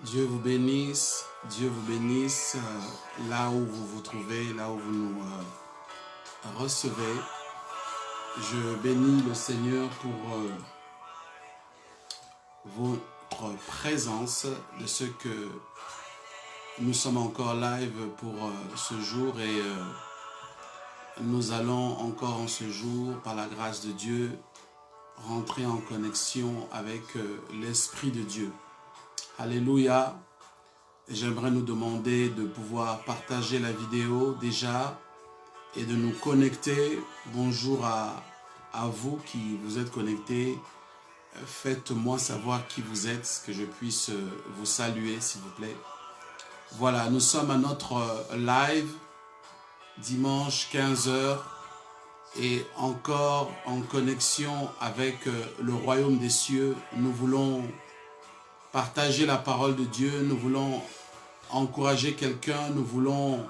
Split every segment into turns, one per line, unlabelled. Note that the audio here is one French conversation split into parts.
Dieu vous bénisse, là où vous vous trouvez, là où vous nous recevez. Je bénis le Seigneur pour votre présence, de ce que nous sommes encore live pour ce jour et nous allons encore en ce jour, par la grâce de Dieu, rentrer en connexion avec l'Esprit de Dieu. Alléluia. J'aimerais nous demander de pouvoir partager la vidéo déjà et de nous connecter. Bonjour à vous qui vous êtes connectés. Faites-moi savoir qui vous êtes, que je puisse vous saluer s'il vous plaît. Voilà, nous sommes à notre live dimanche 15h et encore en connexion avec le royaume des cieux. Nous voulons partager la parole de Dieu, nous voulons encourager quelqu'un, nous voulons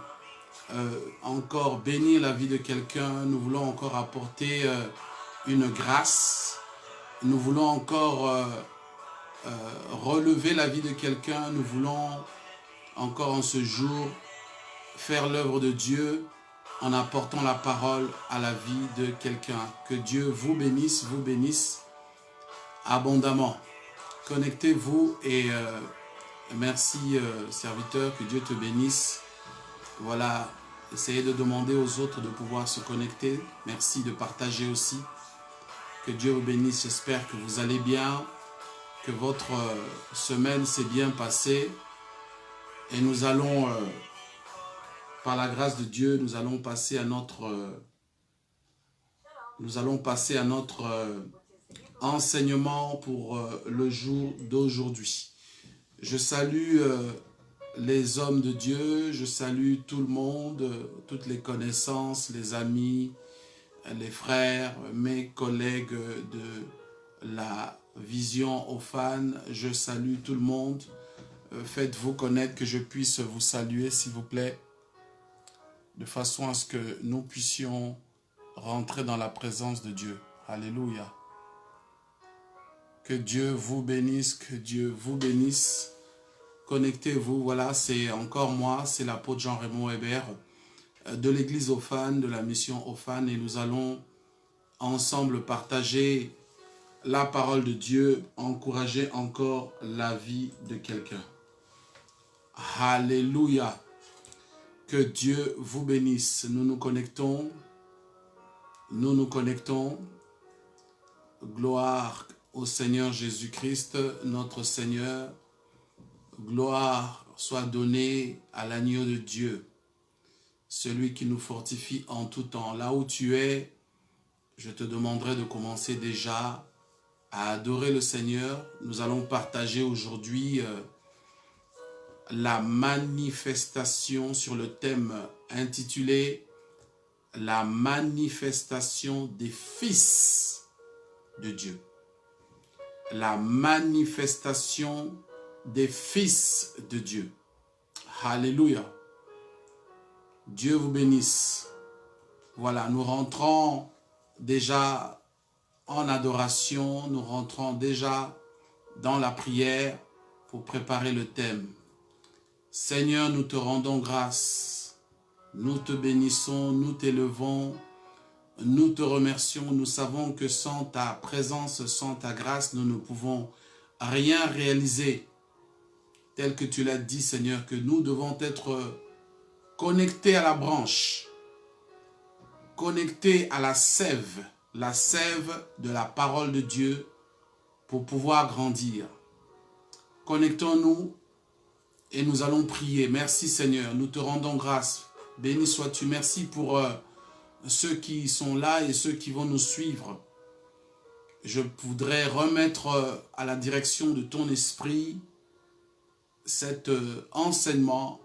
encore bénir la vie de quelqu'un, nous voulons encore apporter une grâce, nous voulons encore relever la vie de quelqu'un, nous voulons encore en ce jour faire l'œuvre de Dieu en apportant la parole à la vie de quelqu'un. Que Dieu vous bénisse abondamment. Connectez-vous et merci serviteur, que Dieu te bénisse. Voilà, essayez de demander aux autres de pouvoir se connecter. Merci de partager aussi. Que Dieu vous bénisse, j'espère que vous allez bien, que votre semaine s'est bien passée. Et nous allons, par la grâce de Dieu, nous allons passer à notre enseignement pour le jour d'aujourd'hui. Je salue les hommes de Dieu, je salue tout le monde, toutes les connaissances, les amis, les frères, mes collègues de la vision aux fans. Je salue tout le monde. Faites-vous connaître, que je puisse vous saluer s'il vous plaît, de façon à ce que nous puissions rentrer dans la présence de Dieu. Alléluia. Que Dieu vous bénisse, que Dieu vous bénisse. Connectez-vous, voilà, c'est encore moi, c'est l'apôtre Jean-Raymond Hébert de l'église aux fans, de la mission aux fans, et nous allons ensemble partager la parole de Dieu, encourager encore la vie de quelqu'un. Alléluia. Que Dieu vous bénisse. Nous nous connectons. Gloire au Seigneur Jésus-Christ, notre Seigneur. Gloire soit donnée à l'agneau de Dieu, celui qui nous fortifie en tout temps. Là où tu es, je te demanderai de commencer déjà à adorer le Seigneur. Nous allons partager aujourd'hui la manifestation sur le thème intitulé « La manifestation des fils de Dieu ». La manifestation des fils de Dieu. Alléluia. Dieu vous bénisse. Voilà, nous rentrons déjà en adoration, nous rentrons déjà dans la prière pour préparer le thème. Seigneur, nous te rendons grâce, nous te bénissons, nous t'élevons, nous te remercions. Nous savons que sans ta présence, sans ta grâce, nous ne pouvons rien réaliser. Tel que tu l'as dit, Seigneur, que nous devons être connectés à la branche, connectés à la sève de la parole de Dieu pour pouvoir grandir. Connectons-nous et nous allons prier. Merci Seigneur, nous te rendons grâce. Béni sois-tu. Merci pour ceux qui sont là et ceux qui vont nous suivre. Je voudrais remettre à la direction de ton esprit cet enseignement.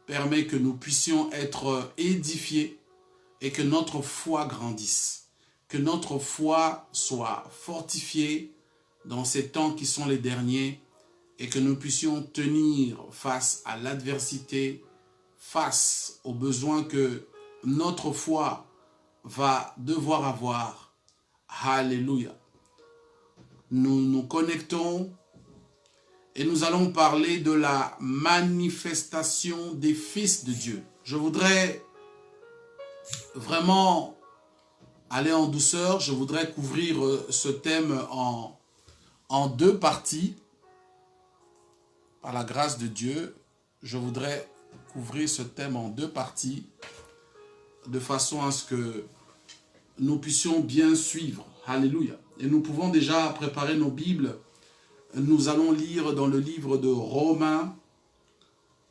Permet que nous puissions être édifiés et que notre foi grandisse. Que notre foi soit fortifiée dans ces temps qui sont les derniers et que nous puissions tenir face à l'adversité, face aux besoins que notre foi va devoir avoir. Alléluia. Nous nous connectons et nous allons parler de la manifestation des fils de Dieu. Je voudrais vraiment aller en douceur, je voudrais couvrir ce thème en deux parties. Par la grâce de Dieu, je voudrais couvrir ce thème en deux parties, de façon à ce que nous puissions bien suivre. Alléluia. Et nous pouvons déjà préparer nos Bibles. Nous allons lire dans le livre de Romains,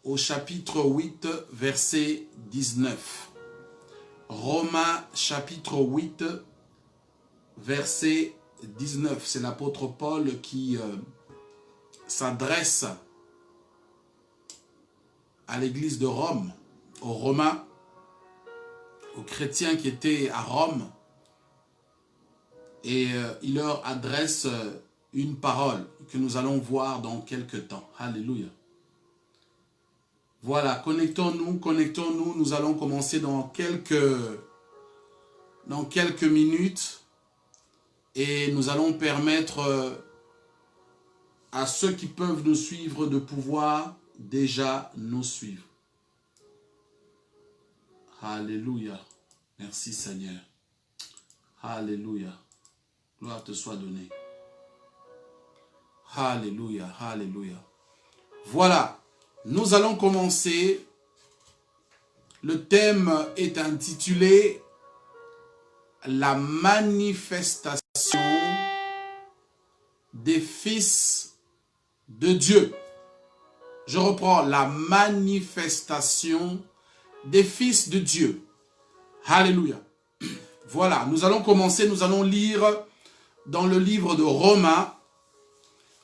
au chapitre 8, verset 19. Romains, chapitre 8, verset 19. C'est l'apôtre Paul qui s'adresse à l'église de Rome, aux Romains, aux chrétiens qui étaient à Rome. Et il leur adresse une parole que nous allons voir dans quelques temps. Alléluia. Voilà, connectons-nous. Nous allons commencer dans quelques minutes. Et nous allons permettre à ceux qui peuvent nous suivre de pouvoir déjà nous suivre. Alléluia. Merci Seigneur. Alléluia. Gloire te soit donnée. Alléluia, alléluia. Voilà, nous allons commencer. Le thème est intitulé « La manifestation des fils de Dieu ». Je reprends, la manifestation des fils de Dieu. Alléluia. Voilà, nous allons commencer, nous allons lire dans le livre de Romains,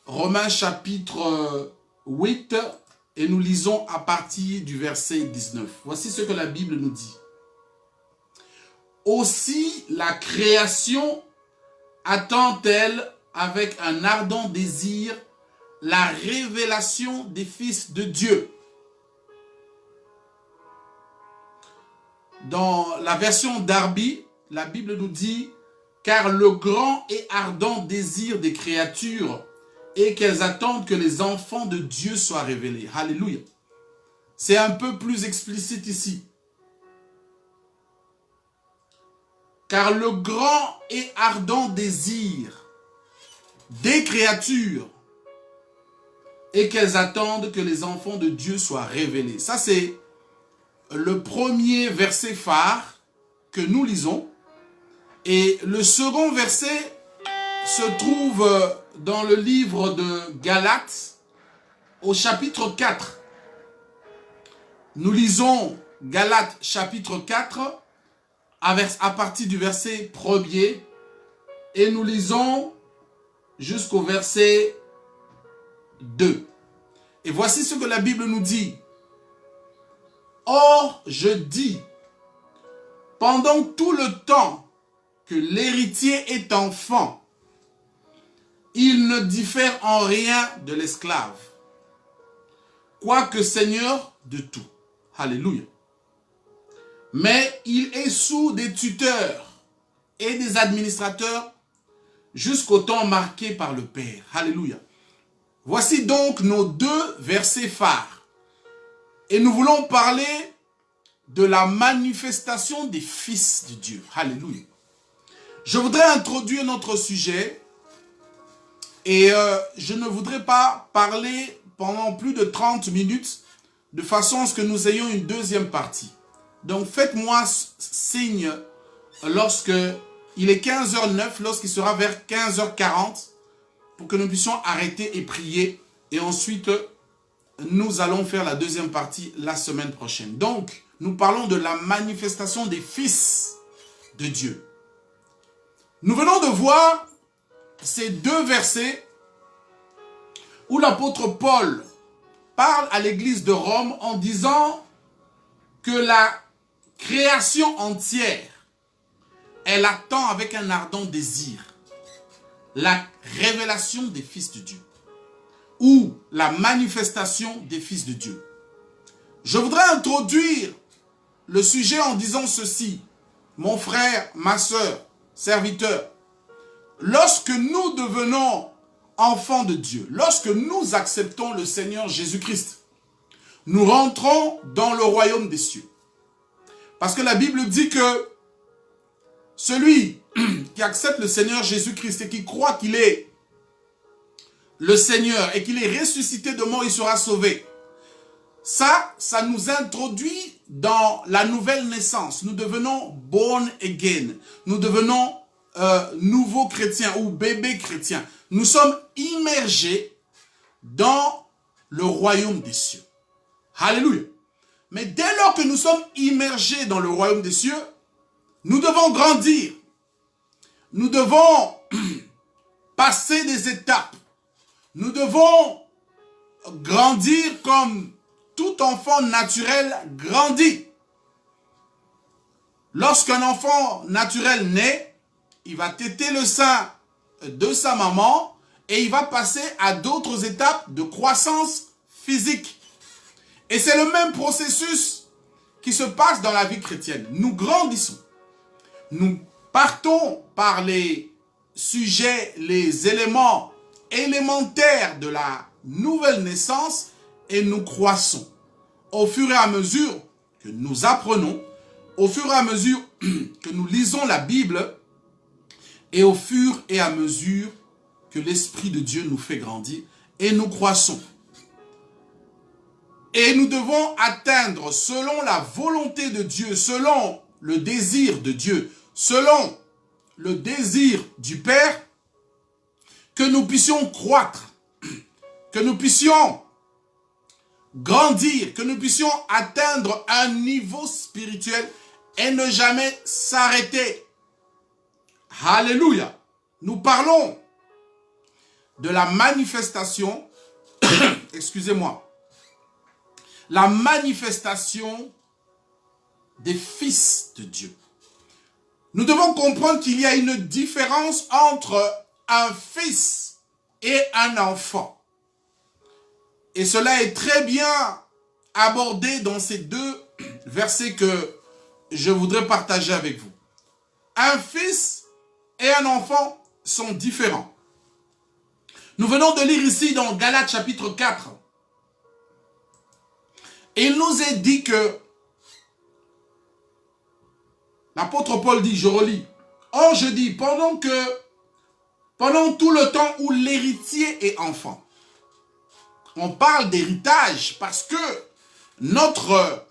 Romains chapitre 8, et nous lisons à partir du verset 19. Voici ce que la Bible nous dit. Aussi la création attend-elle avec un ardent désir la révélation des fils de Dieu. Dans la version Darby, la Bible nous dit « Car le grand et ardent désir des créatures est qu'elles attendent que les enfants de Dieu soient révélés. » Alléluia. C'est un peu plus explicite ici. Car le grand et ardent désir des créatures et qu'elles attendent que les enfants de Dieu soient révélés. Ça, c'est le premier verset phare que nous lisons. Et le second verset se trouve dans le livre de Galates, au chapitre 4. Nous lisons Galates chapitre 4, à partir du verset 1er, et nous lisons jusqu'au verset 2. Et voici ce que la Bible nous dit. Or, je dis, pendant tout le temps que l'héritier est enfant, il ne diffère en rien de l'esclave, quoique seigneur de tout. Alléluia. Mais il est sous des tuteurs et des administrateurs jusqu'au temps marqué par le Père. Alléluia. Voici donc nos deux versets phares. Et nous voulons parler de la manifestation des fils de Dieu. Alléluia. Je voudrais introduire notre sujet et je ne voudrais pas parler pendant plus de 30 minutes de façon à ce que nous ayons une deuxième partie. Donc faites-moi signe lorsque il est 15h09, lorsqu'il sera vers 15h40 pour que nous puissions arrêter et prier et ensuite nous allons faire la deuxième partie la semaine prochaine. Donc, nous parlons de la manifestation des fils de Dieu. Nous venons de voir ces deux versets où l'apôtre Paul parle à l'église de Rome en disant que la création entière, elle attend avec un ardent désir la révélation des fils de Dieu ou la manifestation des fils de Dieu. Je voudrais introduire le sujet en disant ceci. Mon frère, ma sœur, serviteur, lorsque nous devenons enfants de Dieu, lorsque nous acceptons le Seigneur Jésus-Christ, nous rentrons dans le royaume des cieux. Parce que la Bible dit que celui qui accepte le Seigneur Jésus-Christ et qui croit qu'il est le Seigneur et qu'il est ressuscité de mort, il sera sauvé. Ça nous introduit dans la nouvelle naissance. Nous devenons born again. Nous devenons nouveaux chrétiens ou bébés chrétiens. Nous sommes immergés dans le royaume des cieux. Alléluia. Mais dès lors que nous sommes immergés dans le royaume des cieux, nous devons grandir. Nous devons passer des étapes. Nous devons grandir comme tout enfant naturel grandit. Lorsqu'un enfant naturel naît, il va téter le sein de sa maman et il va passer à d'autres étapes de croissance physique. Et c'est le même processus qui se passe dans la vie chrétienne. Nous grandissons. Nous partons par les sujets, les éléments élémentaires de la nouvelle naissance et nous croissons. Au fur et à mesure que nous apprenons, au fur et à mesure que nous lisons la Bible et au fur et à mesure que l'Esprit de Dieu nous fait grandir et nous croissons. Et nous devons atteindre selon la volonté de Dieu, selon le désir de Dieu, selon le désir du Père, que nous puissions croître, que nous puissions grandir, que nous puissions atteindre un niveau spirituel et ne jamais s'arrêter. Alléluia. Nous parlons de la manifestation, excusez-moi, la manifestation des fils de Dieu. Nous devons comprendre qu'il y a une différence entre un fils et un enfant. Et cela est très bien abordé dans ces deux versets que je voudrais partager avec vous. Un fils et un enfant sont différents. Nous venons de lire ici dans Galates chapitre 4. Et il nous est dit que l'apôtre Paul dit, je relis, « Or je dis, pendant tout le temps où l'héritier est enfant. » On parle d'héritage parce que notre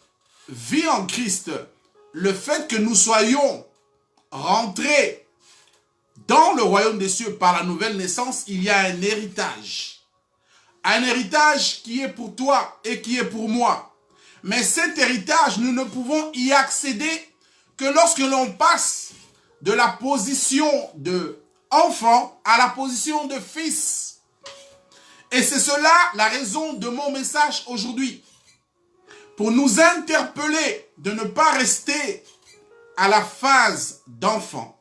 vie en Christ, le fait que nous soyons rentrés dans le royaume des cieux par la nouvelle naissance, il y a un héritage. Un héritage qui est pour toi et qui est pour moi. Mais cet héritage, nous ne pouvons y accéder que lorsque l'on passe de la position d'enfant à la position de fils. Et c'est cela la raison de mon message aujourd'hui. Pour nous interpeller de ne pas rester à la phase d'enfant.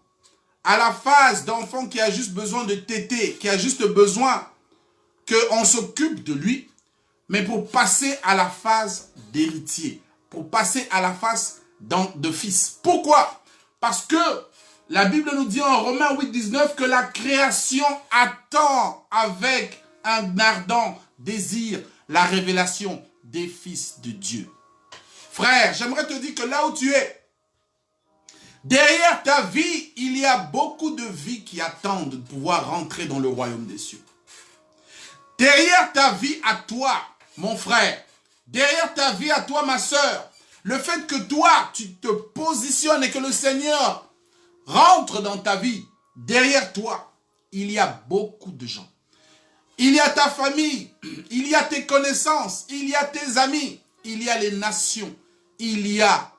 À la phase d'enfant qui a juste besoin de téter, qui a juste besoin qu'on s'occupe de lui. Mais pour passer à la phase d'héritier, pour passer à la phase de fils. Pourquoi? Parce que la Bible nous dit en Romains 8,19 que la création attend avec un ardent désir la révélation des fils de Dieu. Frère, j'aimerais te dire que là où tu es, derrière ta vie, il y a beaucoup de vies qui attendent de pouvoir rentrer dans le royaume des cieux. Derrière ta vie à toi, mon frère, derrière ta vie à toi, ma sœur, le fait que toi, tu te positionnes et que le Seigneur rentre dans ta vie, derrière toi, il y a beaucoup de gens. Il y a ta famille, il y a tes connaissances, il y a tes amis, il y a les nations, il y a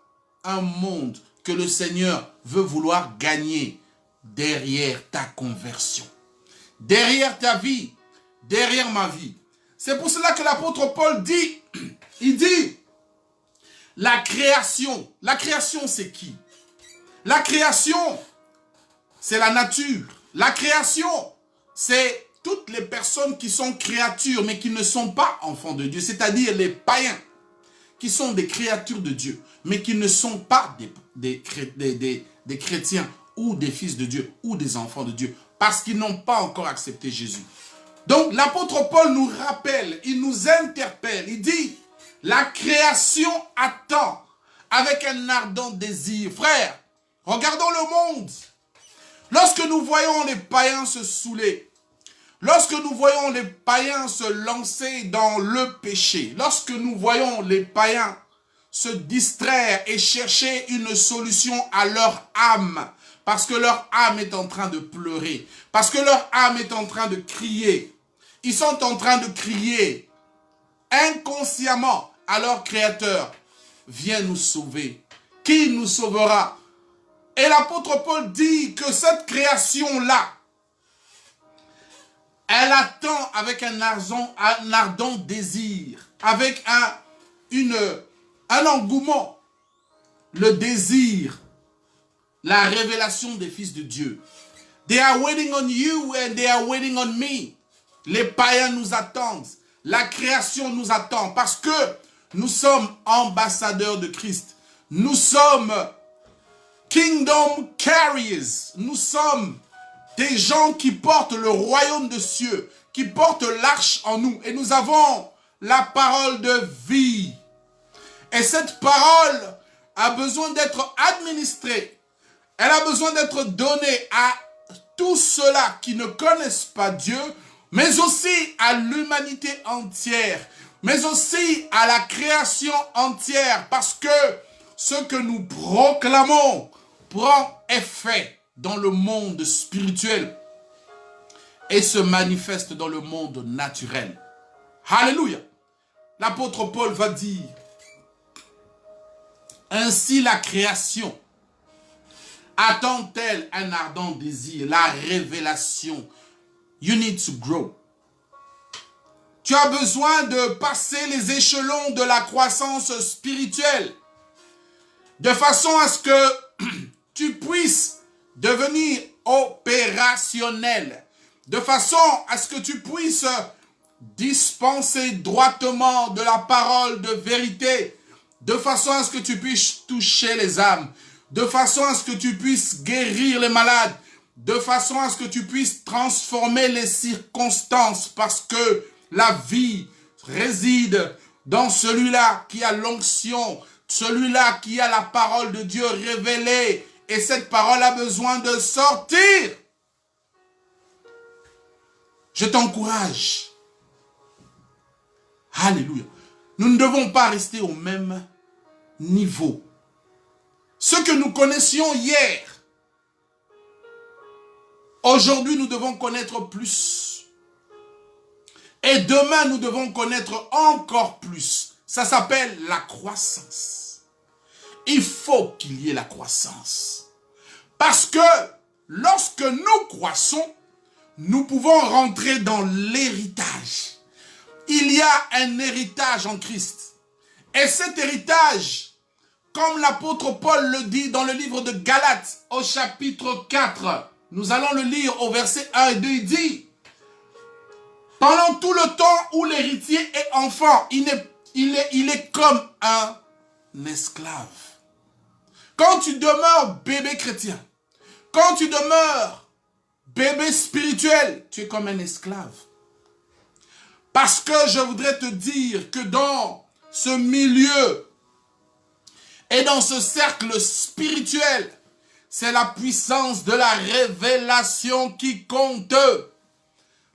un monde que le Seigneur veut vouloir gagner derrière ta conversion, derrière ta vie, derrière ma vie. C'est pour cela que l'apôtre Paul dit, il dit, la création c'est qui? La création, c'est la nature. La création, c'est toutes les personnes qui sont créatures, mais qui ne sont pas enfants de Dieu, c'est-à-dire les païens, qui sont des créatures de Dieu, mais qui ne sont pas des chrétiens, ou des fils de Dieu, ou des enfants de Dieu, parce qu'ils n'ont pas encore accepté Jésus. Donc l'apôtre Paul nous rappelle, il nous interpelle, il dit, la création attend avec un ardent désir. Frère, regardons le monde. Lorsque nous voyons les païens se saouler, lorsque nous voyons les païens se lancer dans le péché, lorsque nous voyons les païens se distraire et chercher une solution à leur âme, parce que leur âme est en train de pleurer, parce que leur âme est en train de crier, ils sont en train de crier inconsciemment à leur Créateur, viens nous sauver. Qui nous sauvera? Et l'apôtre Paul dit que cette création-là, elle attend avec un ardent désir, avec un engouement, le désir, la révélation des fils de Dieu. They are waiting on you and they are waiting on me. Les païens nous attendent, la création nous attend parce que nous sommes ambassadeurs de Christ. Nous sommes kingdom carriers. Nous sommes des gens qui portent le royaume de cieux, qui portent l'arche en nous. Et nous avons la parole de vie. Et cette parole a besoin d'être administrée. Elle a besoin d'être donnée à tous ceux-là qui ne connaissent pas Dieu, mais aussi à l'humanité entière, mais aussi à la création entière, parce que ce que nous proclamons prend effet dans le monde spirituel et se manifeste dans le monde naturel. Alléluia. L'apôtre Paul va dire, ainsi la création attend-elle un ardent désir, la révélation. You need to grow. Tu as besoin de passer les échelons de la croissance spirituelle, de façon à ce que tu puisses devenir opérationnel, de façon à ce que tu puisses dispenser droitement de la parole de vérité, de façon à ce que tu puisses toucher les âmes, de façon à ce que tu puisses guérir les malades, de façon à ce que tu puisses transformer les circonstances, parce que la vie réside dans celui-là qui a l'onction, celui-là qui a la parole de Dieu révélée, et cette parole a besoin de sortir. Je t'encourage. Alléluia. Nous ne devons pas rester au même niveau. Ce que nous connaissions hier, aujourd'hui nous devons connaître plus. Et demain nous devons connaître encore plus. Ça s'appelle la croissance. Il faut qu'il y ait la croissance. Parce que lorsque nous croissons, nous pouvons rentrer dans l'héritage. Il y a un héritage en Christ. Et cet héritage, comme l'apôtre Paul le dit dans le livre de Galates au chapitre 4, nous allons le lire au verset 1 et 2, il dit, pendant tout le temps où l'héritier est enfant, il est comme un esclave. Quand tu demeures bébé chrétien, quand tu demeures bébé spirituel, tu es comme un esclave. Parce que je voudrais te dire que dans ce milieu et dans ce cercle spirituel, c'est la puissance de la révélation qui compte.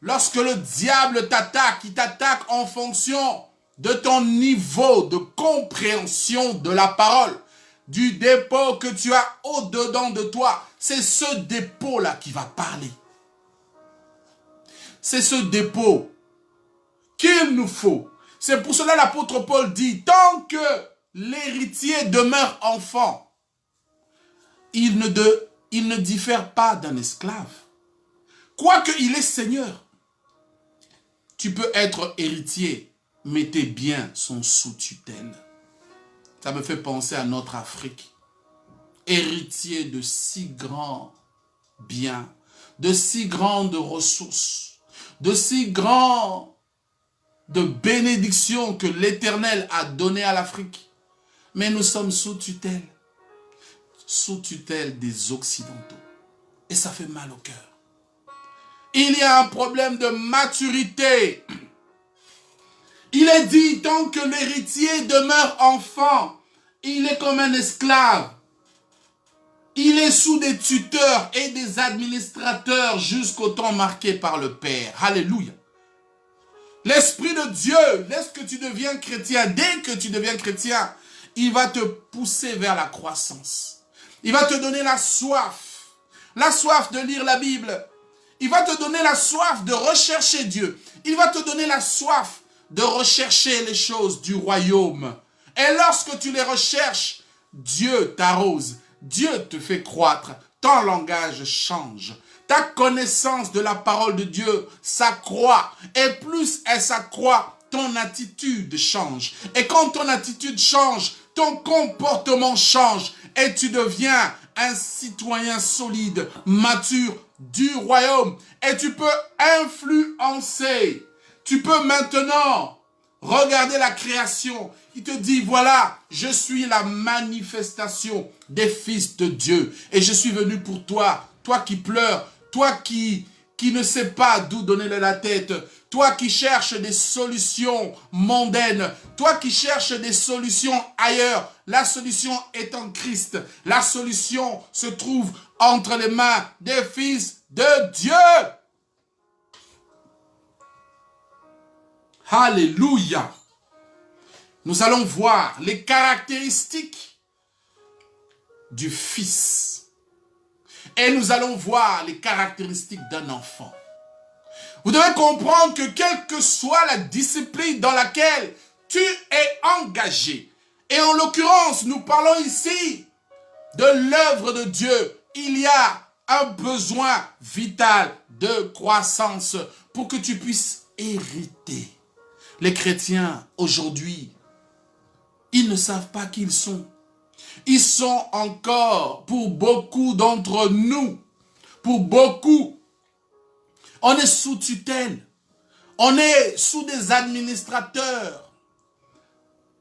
Lorsque le diable t'attaque, il t'attaque en fonction de ton niveau de compréhension de la parole, du dépôt que tu as au-dedans de toi. C'est ce dépôt-là qui va parler. C'est ce dépôt qu'il nous faut. C'est pour cela l'apôtre Paul dit, tant que l'héritier demeure enfant, il ne diffère pas d'un esclave. Quoique il est seigneur, tu peux être héritier, mais tes biens sont sous tutelle. Ça me fait penser à notre Afrique. Héritier de si grands biens, de si grandes ressources, de si grandes bénédictions que l'Éternel a données à l'Afrique. Mais nous sommes sous tutelle des Occidentaux. Et ça fait mal au cœur. Il y a un problème de maturité. Il est dit, tant que l'héritier demeure enfant, il est comme un esclave. Il est sous des tuteurs et des administrateurs jusqu'au temps marqué par le Père. Alléluia. L'Esprit de Dieu, lorsque tu deviens chrétien, dès que tu deviens chrétien, il va te pousser vers la croissance. Il va te donner la soif de lire la Bible. Il va te donner la soif de rechercher Dieu. Il va te donner la soif de rechercher les choses du royaume. Et lorsque tu les recherches, Dieu t'arrose, Dieu te fait croître, ton langage change. Ta connaissance de la parole de Dieu s'accroît. Et plus elle s'accroît, ton attitude change. Et quand ton attitude change, ton comportement change. Et tu deviens un citoyen solide, mature du royaume. Et tu peux influencer. Tu peux maintenant regarder la création. Il te dit, voilà, je suis la manifestation des fils de Dieu. Et je suis venu pour toi, toi qui pleures, toi qui ne sais pas d'où donner la tête, toi qui cherches des solutions mondaines, toi qui cherches des solutions ailleurs. La solution est en Christ. La solution se trouve entre les mains des fils de Dieu. Alléluia. Nous allons voir les caractéristiques du Fils. Et nous allons voir les caractéristiques d'un enfant. Vous devez comprendre que quelle que soit la discipline dans laquelle tu es engagé, et en l'occurrence, nous parlons ici de l'œuvre de Dieu, il y a un besoin vital de croissance pour que tu puisses hériter. Les chrétiens, aujourd'hui, ils ne savent pas qui ils sont. Ils sont encore, pour beaucoup d'entre nous, pour beaucoup, on est sous tutelle. On est sous des administrateurs.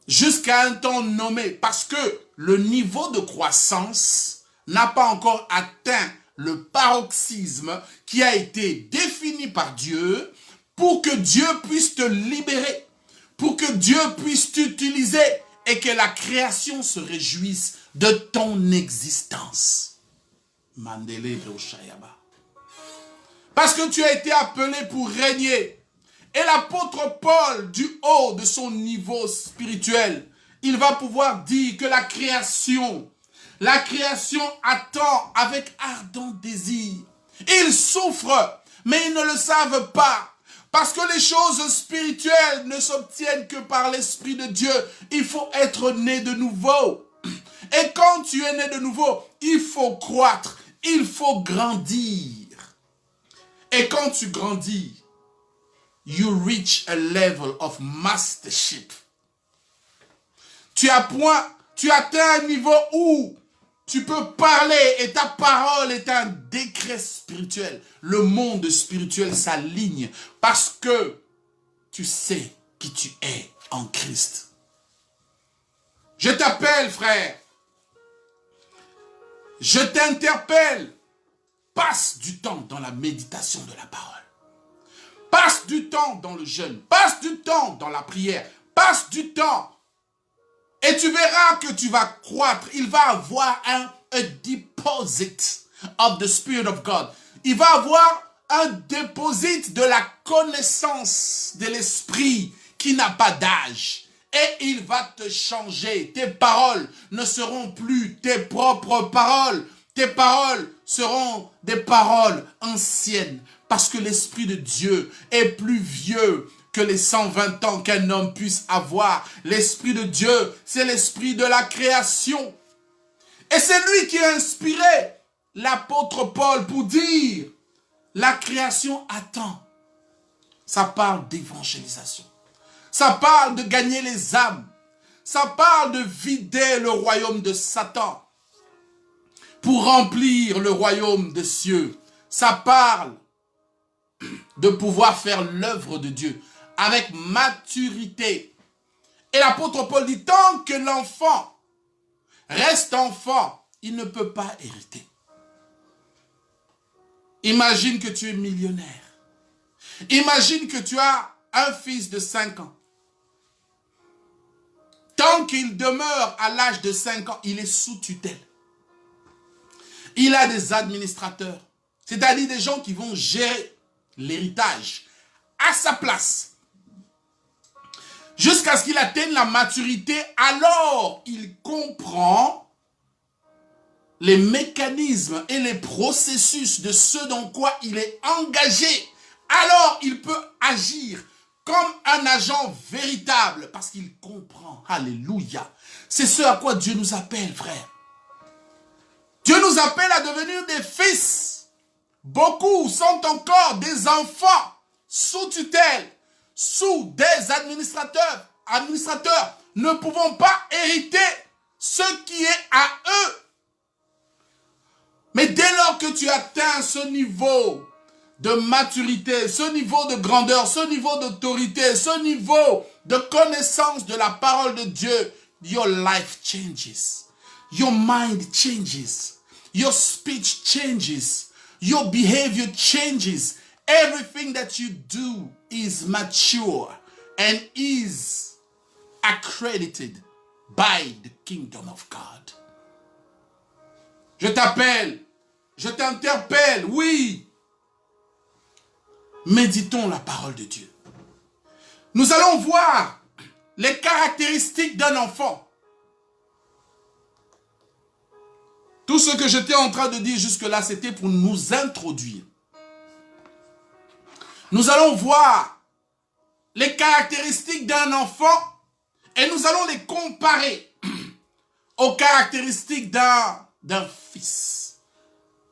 Jusqu'à un temps nommé. Parce que le niveau de croissance n'a pas encore atteint le paroxysme qui a été défini par Dieu pour que Dieu puisse te libérer, pour que Dieu puisse t'utiliser et que la création se réjouisse de ton existence. Parce que tu as été appelé pour régner. Et l'apôtre Paul, du haut de son niveau spirituel, il va pouvoir dire que la création attend avec ardent désir. Ils souffrent, mais ils ne le savent pas. Parce que les choses spirituelles ne s'obtiennent que par l'Esprit de Dieu. Il faut être né de nouveau. Et quand tu es né de nouveau, il faut croître, il faut grandir. Et quand tu grandis, you reach a level of mastership. Tu atteins un niveau où tu peux parler et ta parole est un décret spirituel. Le monde spirituel s'aligne parce que tu sais qui tu es en Christ. Je t'appelle, frère. Je t'interpelle. Passe du temps dans la méditation de la parole. Passe du temps dans le jeûne. Passe du temps dans la prière. Passe du temps. Et tu verras que tu vas croître. Il va avoir a deposit of the Spirit of God. Il va avoir un deposit de la connaissance de l'Esprit qui n'a pas d'âge. Et il va te changer. Tes paroles ne seront plus tes propres paroles. Tes paroles seront des paroles anciennes. Parce que l'Esprit de Dieu est plus vieux que les 120 ans qu'un homme puisse avoir. L'Esprit de Dieu, c'est l'Esprit de la création. Et c'est lui qui a inspiré l'apôtre Paul pour dire, la création attend. Ça parle d'évangélisation. Ça parle de gagner les âmes. Ça parle de vider le royaume de Satan pour remplir le royaume des cieux. Ça parle de pouvoir faire l'œuvre de Dieu avec maturité. Et l'apôtre Paul dit, tant que l'enfant reste enfant, il ne peut pas hériter. Imagine que tu es millionnaire. Imagine que tu as un fils de 5 ans. Tant qu'il demeure à l'âge de 5 ans, il est sous tutelle. Il a des administrateurs, c'est-à-dire des gens qui vont gérer l'héritage à sa place. Jusqu'à ce qu'il atteigne la maturité, alors il comprend les mécanismes et les processus de ce dans quoi il est engagé. Alors il peut agir comme un agent véritable parce qu'il comprend. Alléluia. C'est ce à quoi Dieu nous appelle, frère. Dieu nous appelle à devenir des fils. Beaucoup sont encore des enfants sous tutelle, sous des administrateurs. Administrateurs ne pouvons pas hériter ce qui est à eux. Mais dès lors que tu atteins ce niveau de maturité, ce niveau de grandeur, ce niveau d'autorité, ce niveau de connaissance de la parole de Dieu, your life changes. Your mind changes. Your speech changes. Your behavior changes. Everything that you do is mature and is accredited by the kingdom of God. Je t'appelle, je t'interpelle, oui. Méditons la parole de Dieu. Nous allons voir les caractéristiques d'un enfant. Tout ce que j'étais en train de dire jusque-là, c'était pour nous introduire. Nous allons voir les caractéristiques d'un enfant et nous allons les comparer aux caractéristiques d'un fils.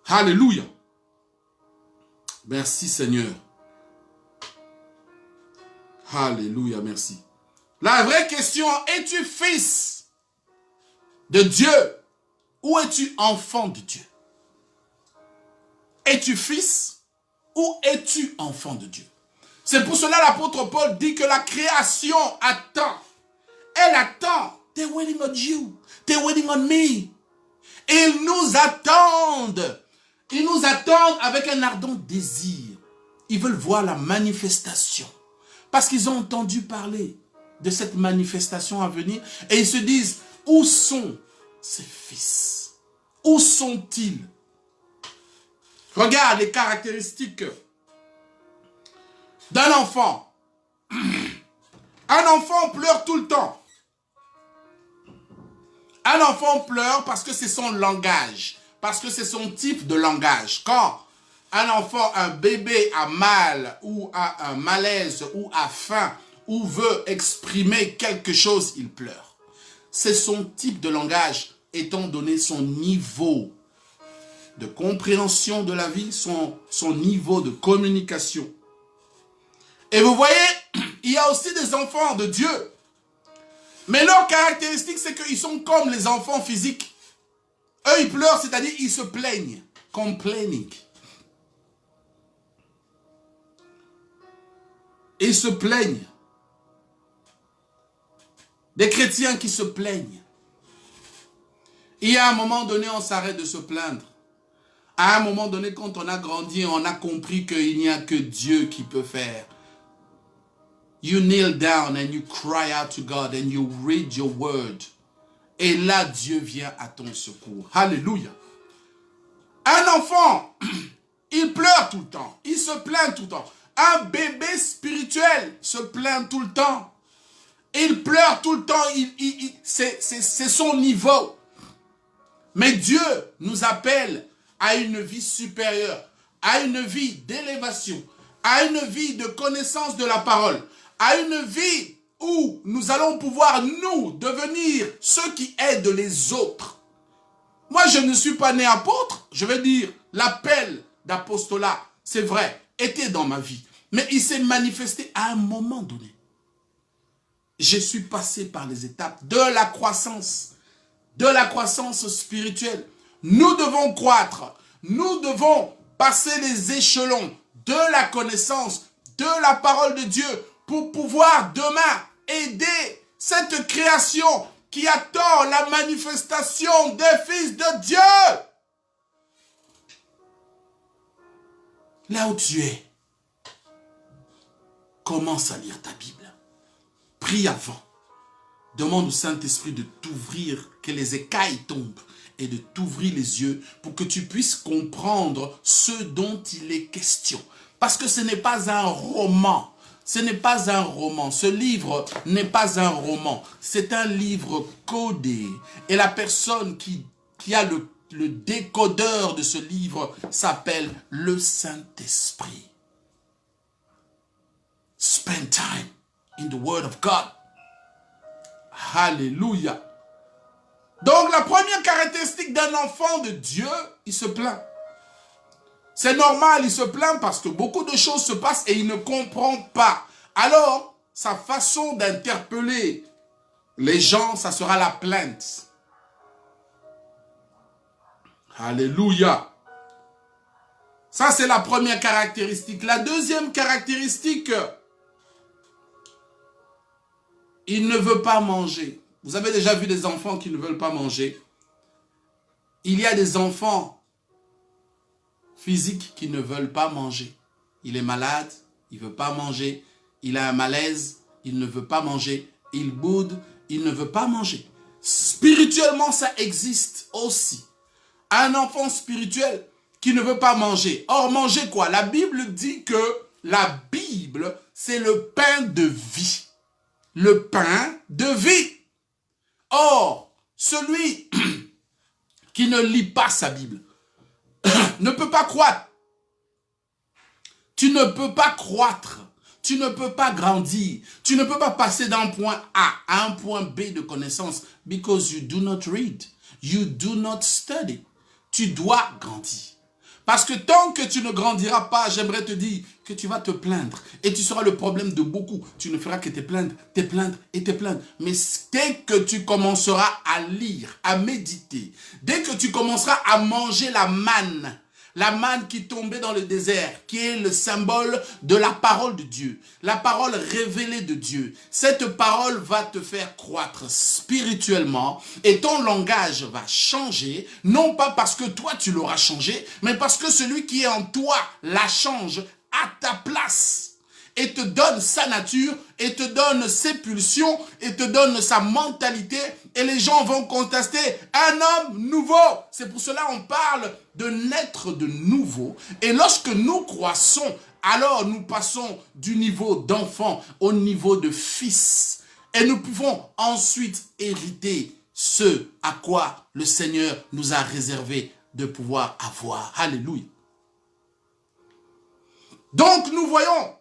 Alléluia. Merci Seigneur. Alléluia, merci. La vraie question, es-tu fils de Dieu ou es-tu enfant de Dieu? Es-tu fils ou es-tu enfant de Dieu? C'est pour cela l'apôtre Paul dit que la création attend. Elle attend. They're waiting on you. They're waiting on me. Ils nous attendent. Ils nous attendent avec un ardent désir. Ils veulent voir la manifestation. Parce qu'ils ont entendu parler de cette manifestation à venir. Et ils se disent, où sont ces fils? Où sont-ils? Regarde les caractéristiques d'un enfant. Un enfant pleure tout le temps. Un enfant pleure parce que c'est son langage. Parce que c'est son type de langage. Quand un enfant, un bébé a mal ou a un malaise ou a faim ou veut exprimer quelque chose, il pleure. C'est son type de langage étant donné son niveau de compréhension de la vie, son niveau de communication. Et vous voyez, il y a aussi des enfants de Dieu. Mais leur caractéristique, c'est qu'ils sont comme les enfants physiques. Eux, ils pleurent, c'est-à-dire ils se plaignent. Complaining. Ils se plaignent. Des chrétiens qui se plaignent. Il y a un moment donné, on s'arrête de se plaindre. À un moment donné, quand on a grandi, on a compris qu'il n'y a que Dieu qui peut faire. You kneel down and you cry out to God and you read your word. Et là, Dieu vient à ton secours. Alléluia. Un enfant, il pleure tout le temps. Il se plaint tout le temps. Un bébé spirituel se plaint tout le temps. Il pleure tout le temps. C'est son niveau. Mais Dieu nous appelle à une vie supérieure, à une vie d'élévation, à une vie de connaissance de la parole, à une vie où nous allons pouvoir, nous, devenir ceux qui aident les autres. Moi, je ne suis pas né apôtre. Je veux dire, l'appel d'apostolat, c'est vrai, était dans ma vie. Mais il s'est manifesté à un moment donné. Je suis passé par les étapes de la croissance spirituelle. Nous devons croître. Nous devons passer les échelons de la connaissance, de la parole de Dieu pour pouvoir demain aider cette création qui attend la manifestation des fils de Dieu. Là où tu es, commence à lire ta Bible. Prie avant. Demande au Saint-Esprit de t'ouvrir, que les écailles tombent et de t'ouvrir les yeux pour que tu puisses comprendre ce dont il est question. Parce que ce n'est pas un roman. Ce n'est pas un roman. Ce livre n'est pas un roman. C'est un livre codé. Et la personne qui a le décodeur de ce livre s'appelle le Saint-Esprit. Spend time in the Word of God. Alléluia. Donc la première caractéristique d'un enfant de Dieu, il se plaint. C'est normal, il se plaint parce que beaucoup de choses se passent et il ne comprend pas. Alors, sa façon d'interpeller les gens, ça sera la plainte. Alléluia. Ça, c'est la première caractéristique. La deuxième caractéristique, il ne veut pas manger. Vous avez déjà vu des enfants qui ne veulent pas manger. Il y a des enfants physiques qui ne veulent pas manger. Il est malade, il ne veut pas manger. Il a un malaise, il ne veut pas manger. Il boude, il ne veut pas manger. Spirituellement, ça existe aussi. Un enfant spirituel qui ne veut pas manger. Or, manger quoi? La Bible dit que la Bible, c'est le pain de vie. Le pain de vie. Or, celui qui ne lit pas sa Bible ne peut pas croître. Tu ne peux pas croître. Tu ne peux pas grandir. Tu ne peux pas passer d'un point A à un point B de connaissance because you do not read. You do not study. Tu dois grandir. Parce que tant que tu ne grandiras pas, j'aimerais te dire que tu vas te plaindre. Et tu seras le problème de beaucoup. Tu ne feras que te plaindre, te plaindre et te plaindre. Mais dès que tu commenceras à lire, à méditer, dès que tu commenceras à manger la manne qui tombait dans le désert, qui est le symbole de la parole de Dieu, la parole révélée de Dieu. Cette parole va te faire croître spirituellement et ton langage va changer, non pas parce que toi tu l'auras changé, mais parce que celui qui est en toi la change à ta place. Et te donne sa nature, et te donne ses pulsions, et te donne sa mentalité, et les gens vont contester un homme nouveau. C'est pour cela qu'on parle de naître de nouveau. Et lorsque nous croissons, alors nous passons du niveau d'enfant au niveau de fils. Et nous pouvons ensuite hériter ce à quoi le Seigneur nous a réservé de pouvoir avoir. Alléluia. Donc nous voyons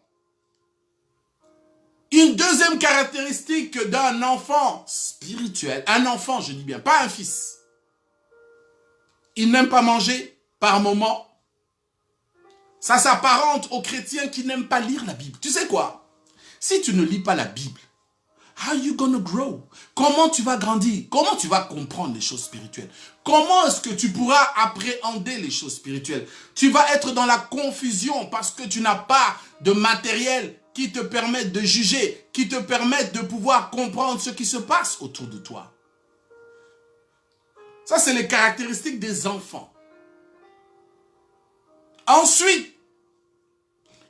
une deuxième caractéristique d'un enfant spirituel, un enfant, je dis bien, pas un fils. Il n'aime pas manger par moment. Ça s'apparente aux chrétiens qui n'aiment pas lire la Bible. Tu sais quoi? Si tu ne lis pas la Bible, how are you gonna grow? Comment tu vas grandir? Comment tu vas comprendre les choses spirituelles? Comment est-ce que tu pourras appréhender les choses spirituelles? Tu vas être dans la confusion parce que tu n'as pas de matériel qui te permettent de juger, qui te permettent de pouvoir comprendre ce qui se passe autour de toi. Ça, c'est les caractéristiques des enfants. Ensuite,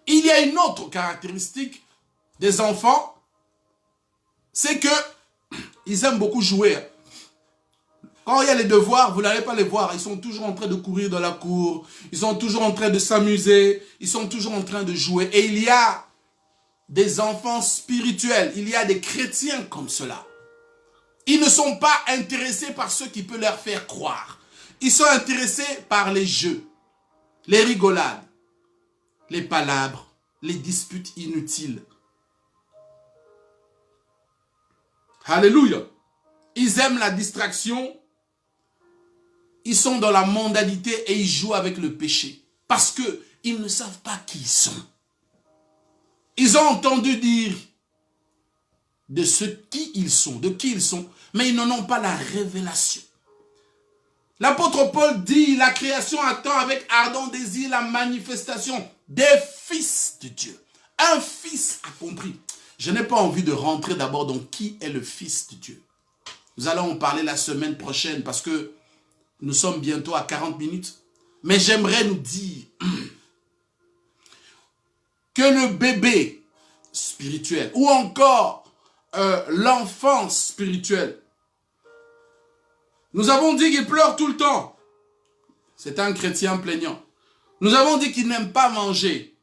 il y a une autre caractéristique des enfants, c'est que ils aiment beaucoup jouer. Quand il y a les devoirs, vous n'allez pas les voir. Ils sont toujours en train de courir dans la cour. Ils sont toujours en train de s'amuser. Ils sont toujours en train de jouer. Et il y a des enfants spirituels, il y a des chrétiens comme cela. Ils ne sont pas intéressés par ce qui peut leur faire croire. Ils sont intéressés par les jeux, les rigolades, les palabres, les disputes inutiles. Alléluia. Ils aiment la distraction. Ils sont dans la mondanité et ils jouent avec le péché. Parce qu'ils ne savent pas qui ils sont. Ils ont entendu dire de qui ils sont, mais ils n'en ont pas la révélation. L'apôtre Paul dit, la création attend avec ardent désir la manifestation des fils de Dieu. Un fils accompli. Je n'ai pas envie de rentrer d'abord dans qui est le fils de Dieu. Nous allons en parler la semaine prochaine parce que nous sommes bientôt à 40 minutes. Mais j'aimerais nous dire que le bébé spirituelle, ou encore l'enfance spirituelle. Nous avons dit qu'il pleure tout le temps. C'est un chrétien plaignant. Nous avons dit qu'il n'aime pas manger.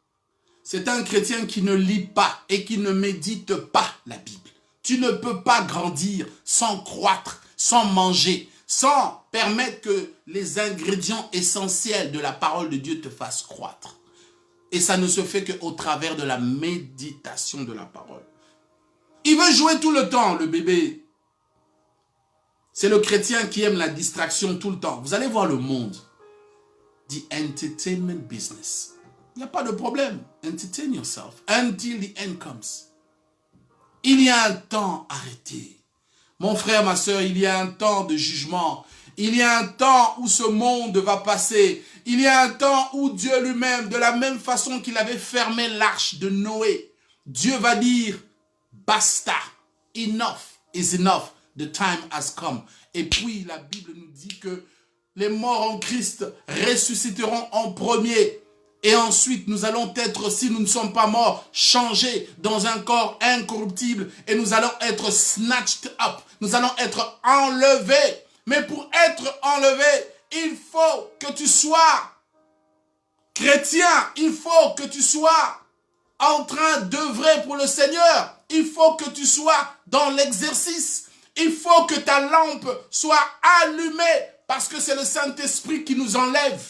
C'est un chrétien qui ne lit pas et qui ne médite pas la Bible. Tu ne peux pas grandir sans croître, sans manger, sans permettre que les ingrédients essentiels de la parole de Dieu te fassent croître. Et ça ne se fait qu'au travers de la méditation de la parole. Il veut jouer tout le temps, le bébé. C'est le chrétien qui aime la distraction tout le temps. Vous allez voir le monde. The entertainment business. Il n'y a pas de problème. Entertain yourself until the end comes. Il y a un temps arrêté. Mon frère, ma soeur, il y a un temps de jugement. Il y a un temps où ce monde va passer. Il y a un temps où Dieu lui-même, de la même façon qu'il avait fermé l'arche de Noé, Dieu va dire, basta, enough is enough, the time has come. Et puis la Bible nous dit que les morts en Christ ressusciteront en premier. Et ensuite, nous allons être, si nous ne sommes pas morts, changés dans un corps incorruptible. Et nous allons être snatched up. Nous allons être enlevés. Mais pour être enlevé, il faut que tu sois chrétien. Il faut que tu sois en train d'œuvrer pour le Seigneur. Il faut que tu sois dans l'exercice. Il faut que ta lampe soit allumée parce que c'est le Saint-Esprit qui nous enlève.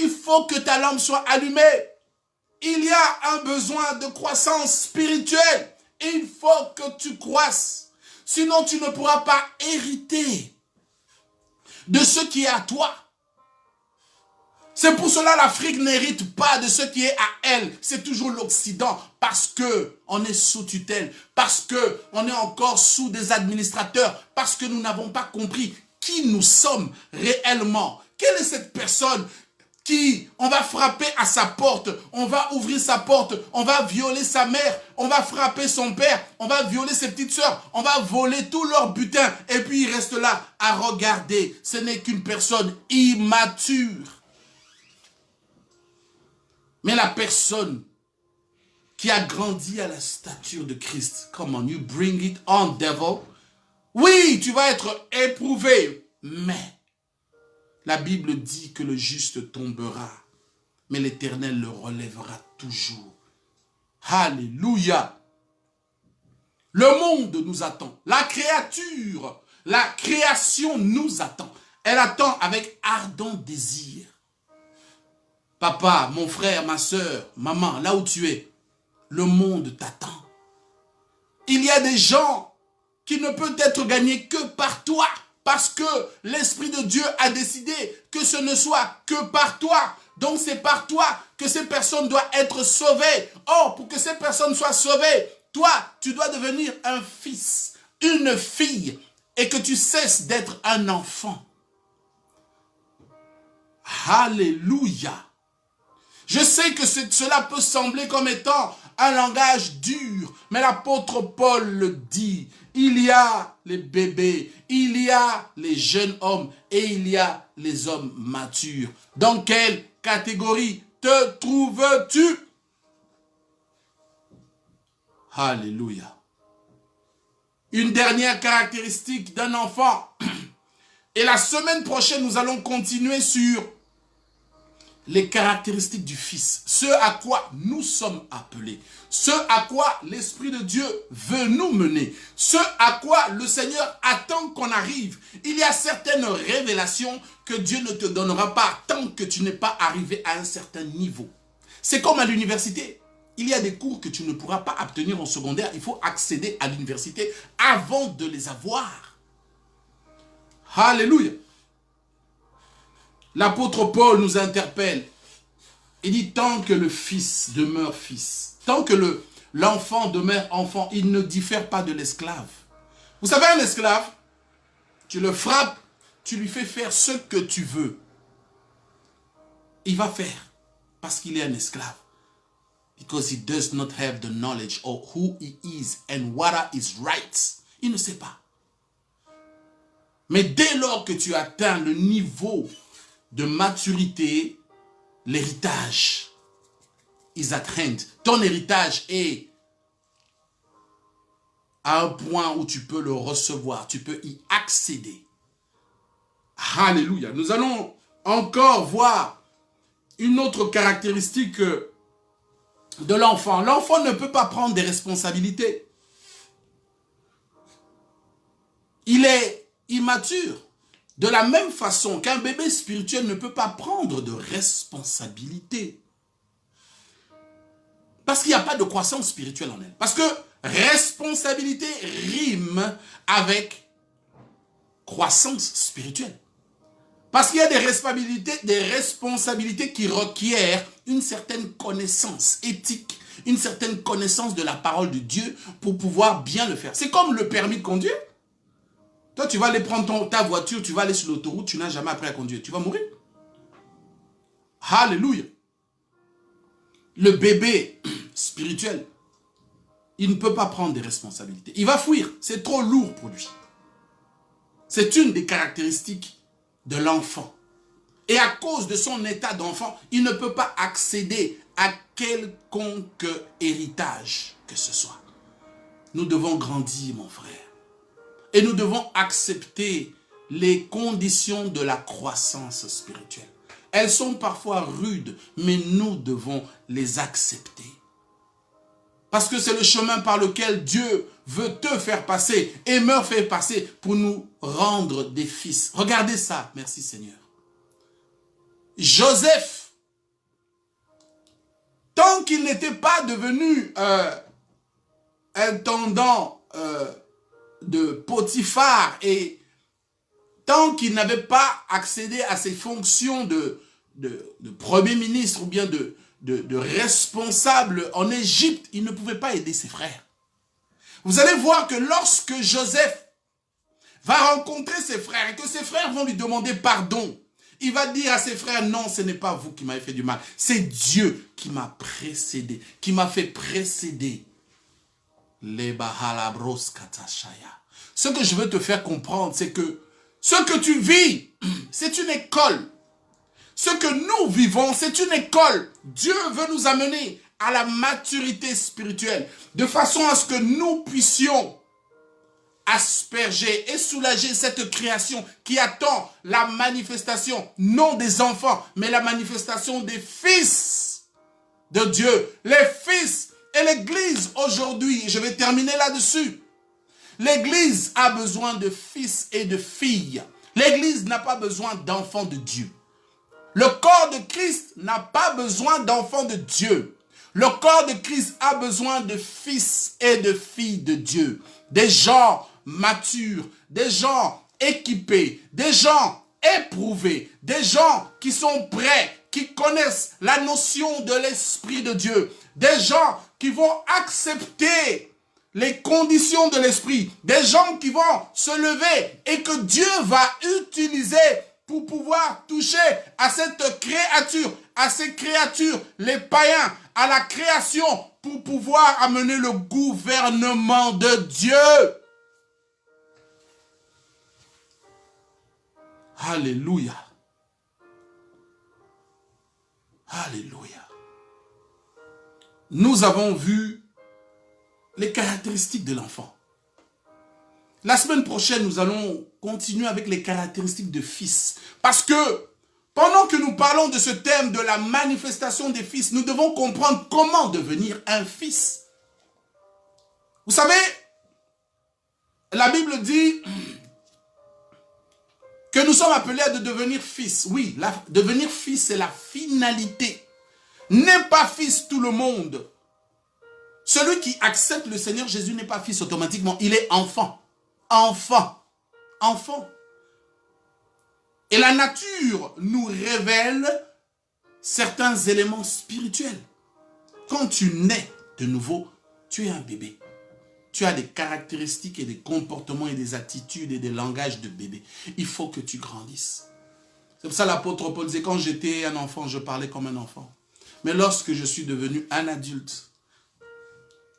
Il faut que ta lampe soit allumée. Il y a un besoin de croissance spirituelle. Il faut que tu croisses. Sinon, tu ne pourras pas hériter de ce qui est à toi. C'est pour cela que l'Afrique n'hérite pas de ce qui est à elle. C'est toujours l'Occident parce qu'on est sous tutelle, parce qu'on est encore sous des administrateurs, parce que nous n'avons pas compris qui nous sommes réellement. Quelle est cette personne qui, on va frapper à sa porte, on va ouvrir sa porte, on va violer sa mère, on va frapper son père, on va violer ses petites sœurs, on va voler tout leur butin et puis il reste là à regarder. Ce n'est qu'une personne immature. Mais la personne qui a grandi à la stature de Christ, come on, you bring it on, devil. Oui, tu vas être éprouvé, mais la Bible dit que le juste tombera, mais l'Éternel le relèvera toujours. Alléluia. Le monde nous attend. La créature, la création nous attend. Elle attend avec ardent désir. Papa, mon frère, ma soeur, maman, là où tu es, le monde t'attend. Il y a des gens qui ne peuvent être gagnés que par toi. Parce que l'Esprit de Dieu a décidé que ce ne soit que par toi. Donc c'est par toi que ces personnes doivent être sauvées. Or, pour que ces personnes soient sauvées, toi, tu dois devenir un fils, une fille, et que tu cesses d'être un enfant. Alléluia. Je sais que cela peut sembler comme étant un langage dur, mais l'apôtre Paul le dit. Il y a les bébés, il y a les jeunes hommes et il y a les hommes matures. Dans quelle catégorie te trouves-tu? Alléluia. Une dernière caractéristique d'un enfant. Et la semaine prochaine, nous allons continuer sur les caractéristiques du Fils, ce à quoi nous sommes appelés, ce à quoi l'Esprit de Dieu veut nous mener, ce à quoi le Seigneur attend qu'on arrive. Il y a certaines révélations que Dieu ne te donnera pas tant que tu n'es pas arrivé à un certain niveau. C'est comme à l'université. Il y a des cours que tu ne pourras pas obtenir en secondaire. Il faut accéder à l'université avant de les avoir. Alléluia. L'apôtre Paul nous interpelle. Il dit, tant que le fils demeure fils, tant que l'enfant demeure enfant, il ne diffère pas de l'esclave. Vous savez, un esclave, tu le frappes, tu lui fais faire ce que tu veux. Il va faire parce qu'il est un esclave. Because he does not have the knowledge of who he is and what are his rights. Il ne sait pas. Mais dès lors que tu atteins le niveau de maturité, l'héritage is at hand. Ton héritage est à un point où tu peux le recevoir, tu peux y accéder. Alléluia. Nous allons encore voir une autre caractéristique de l'enfant. L'enfant ne peut pas prendre des responsabilités. Il est immature. De la même façon qu'un bébé spirituel ne peut pas prendre de responsabilité. Parce qu'il n'y a pas de croissance spirituelle en elle. Parce que responsabilité rime avec croissance spirituelle. Parce qu'il y a des responsabilités qui requièrent une certaine connaissance éthique, une certaine connaissance de la parole de Dieu pour pouvoir bien le faire. C'est comme le permis de conduire. Toi, tu vas aller prendre ta voiture, tu vas aller sur l'autoroute, tu n'as jamais appris à conduire. Tu vas mourir. Alléluia. Le bébé spirituel, il ne peut pas prendre des responsabilités. Il va fuir. C'est trop lourd pour lui. C'est une des caractéristiques de l'enfant. Et à cause de son état d'enfant, il ne peut pas accéder à quelconque héritage que ce soit. Nous devons grandir, mon frère. Et nous devons accepter les conditions de la croissance spirituelle. Elles sont parfois rudes, mais nous devons les accepter. Parce que c'est le chemin par lequel Dieu veut te faire passer et me faire passer pour nous rendre des fils. Regardez ça, merci Seigneur. Joseph, tant qu'il n'était pas devenu intendant de Potiphar et tant qu'il n'avait pas accédé à ses fonctions de premier ministre ou bien de responsable en Égypte, il ne pouvait pas aider ses frères. Vous allez voir que lorsque Joseph va rencontrer ses frères et que ses frères vont lui demander pardon, il va dire à ses frères, non, ce n'est pas vous qui m'avez fait du mal, c'est Dieu qui m'a précédé, qui m'a fait précéder. Ce que je veux te faire comprendre, c'est que ce que tu vis, c'est une école. Ce que nous vivons, c'est une école. Dieu veut nous amener à la maturité spirituelle, de façon à ce que nous puissions asperger et soulager cette création qui attend la manifestation, non des enfants, mais la manifestation des fils de Dieu. Les fils et l'Église aujourd'hui, je vais terminer là-dessus. L'Église a besoin de fils et de filles. L'Église n'a pas besoin d'enfants de Dieu. Le corps de Christ n'a pas besoin d'enfants de Dieu. Le corps de Christ a besoin de fils et de filles de Dieu. Des gens matures, des gens équipés, des gens éprouvés, des gens qui sont prêts, qui connaissent la notion de l'Esprit de Dieu. Des gens qui vont accepter les conditions de l'Esprit. Des gens qui vont se lever et que Dieu va utiliser pour pouvoir toucher à cette créature, à ces créatures, les païens, à la création, pour pouvoir amener le gouvernement de Dieu. Alléluia. Alléluia. Nous avons vu les caractéristiques de l'enfant. La semaine prochaine, nous allons continuer avec les caractéristiques de fils. Parce que pendant que nous parlons de ce thème de la manifestation des fils, nous devons comprendre comment devenir un fils. Vous savez, la Bible dit que nous sommes appelés à devenir fils. Oui, devenir fils, c'est la finalité. N'est pas fils tout le monde. Celui qui accepte le Seigneur Jésus n'est pas fils automatiquement. Il est enfant. Enfant. Enfant. Et la nature nous révèle certains éléments spirituels. Quand tu nais de nouveau, tu es un bébé. Tu as des caractéristiques et des comportements et des attitudes et des langages de bébé. Il faut que tu grandisses. C'est pour ça l'apôtre Paul disait, quand j'étais un enfant, je parlais comme un enfant. Mais lorsque je suis devenu un adulte,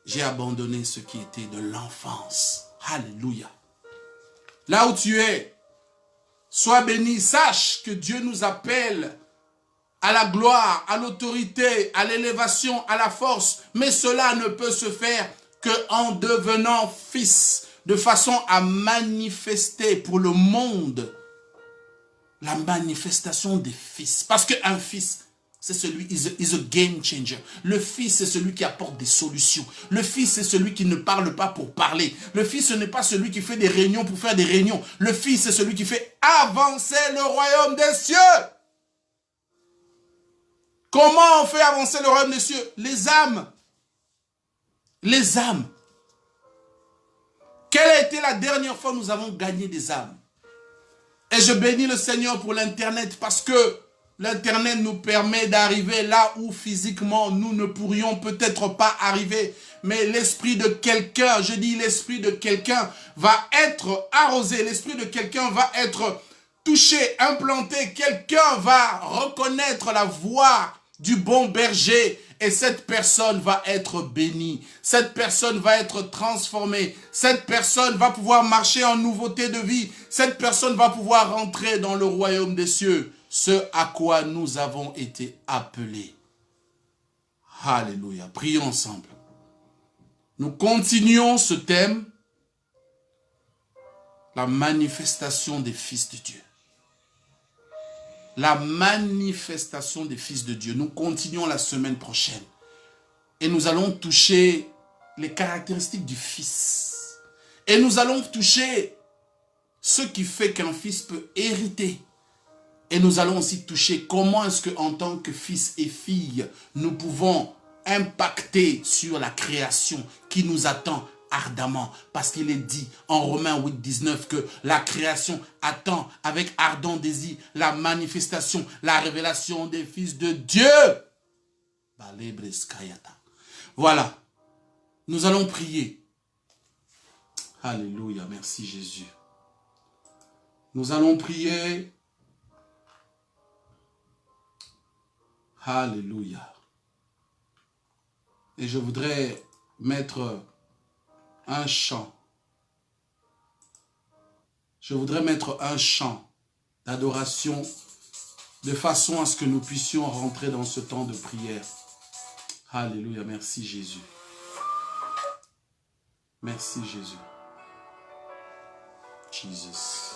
j'ai abandonné ce qui était de l'enfance. Alléluia. Là où tu es, sois béni, sache que Dieu nous appelle à la gloire, à l'autorité, à l'élévation, à la force. Mais cela ne peut se faire qu'en devenant fils, de façon à manifester pour le monde la manifestation des fils. Parce qu'un fils, c'est celui, is a game changer. Le fils, c'est celui qui apporte des solutions. Le fils, c'est celui qui ne parle pas pour parler. Le fils, ce n'est pas celui qui fait des réunions pour faire des réunions. Le fils, c'est celui qui fait avancer le royaume des cieux. Comment on fait avancer le royaume des cieux? Les âmes. Les âmes. Quelle a été la dernière fois que nous avons gagné des âmes? Et je bénis le Seigneur pour l'Internet parce que l'Internet nous permet d'arriver là où physiquement nous ne pourrions peut-être pas arriver. Mais l'esprit de quelqu'un, je dis l'esprit de quelqu'un va être arrosé. L'esprit de quelqu'un va être touché, implanté. Quelqu'un va reconnaître la voix du bon berger. Et cette personne va être bénie. Cette personne va être transformée. Cette personne va pouvoir marcher en nouveauté de vie. Cette personne va pouvoir rentrer dans le royaume des cieux. Ce à quoi nous avons été appelés. Alléluia. Prions ensemble. Nous continuons ce thème. La manifestation des fils de Dieu. La manifestation des fils de Dieu. Nous continuons la semaine prochaine. Et nous allons toucher les caractéristiques du fils. Et nous allons toucher ce qui fait qu'un fils peut hériter. Et nous allons aussi toucher comment est-ce qu'en tant que fils et fille, nous pouvons impacter sur la création qui nous attend ardemment, parce qu'il est dit en Romains 8, 19 que la création attend avec ardent désir la manifestation, la révélation des fils de Dieu. Voilà, nous allons prier. Alléluia, merci Jésus. Nous allons prier. Alléluia. Et je voudrais mettre un chant. Je voudrais mettre un chant d'adoration de façon à ce que nous puissions rentrer dans ce temps de prière. Alléluia, merci Jésus. Merci Jésus. Jesus.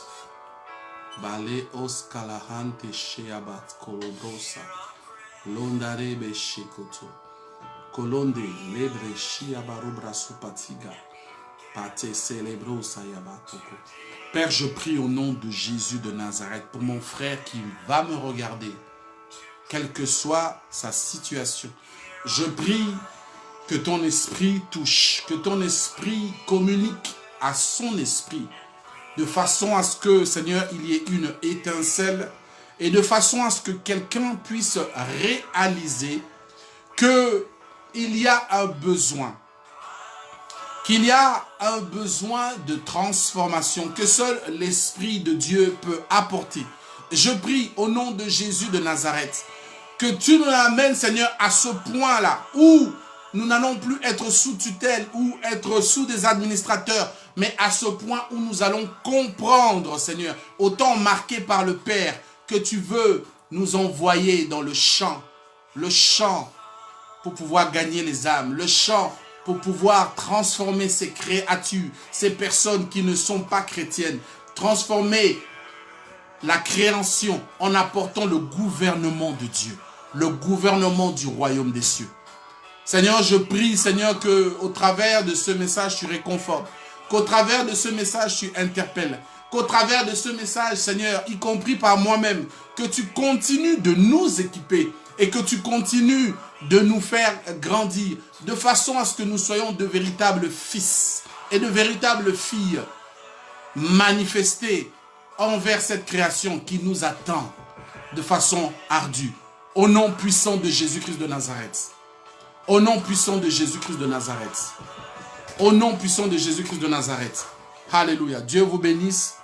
Bale oskalahante sheabat kolobrosa. Londarebe shekoto. Kolonde lebre shiabarubra supatiga. Pate celebro sayabatoko. Père, je prie au nom de Jésus de Nazareth pour mon frère qui va me regarder, quelle que soit sa situation. Je prie que ton esprit touche, que ton esprit communique à son esprit, de façon à ce que, Seigneur, il y ait une étincelle et de façon à ce que quelqu'un puisse réaliser qu'il y a un besoin. Qu'il y a un besoin de transformation que seul l'Esprit de Dieu peut apporter. Je prie au nom de Jésus de Nazareth que tu nous amènes, Seigneur, à ce point-là où nous n'allons plus être sous tutelle ou être sous des administrateurs, mais à ce point où nous allons comprendre, Seigneur, au temps marqué par le Père, que tu veux nous envoyer dans le champ pour pouvoir gagner les âmes, le champ pour pouvoir transformer ces créatures, ces personnes qui ne sont pas chrétiennes, transformer la création en apportant le gouvernement de Dieu, le gouvernement du royaume des cieux. Seigneur, je prie, Seigneur, qu'au travers de ce message, tu réconfortes, qu'au travers de ce message, tu interpelles, qu'au travers de ce message, Seigneur, y compris par moi-même, que tu continues de nous équiper et que tu continues de nous faire grandir de façon à ce que nous soyons de véritables fils et de véritables filles manifestés envers cette création qui nous attend de façon ardue. Au nom puissant de Jésus-Christ de Nazareth. Au nom puissant de Jésus-Christ de Nazareth. Au nom puissant de Jésus-Christ de Nazareth. Alléluia. Dieu vous bénisse.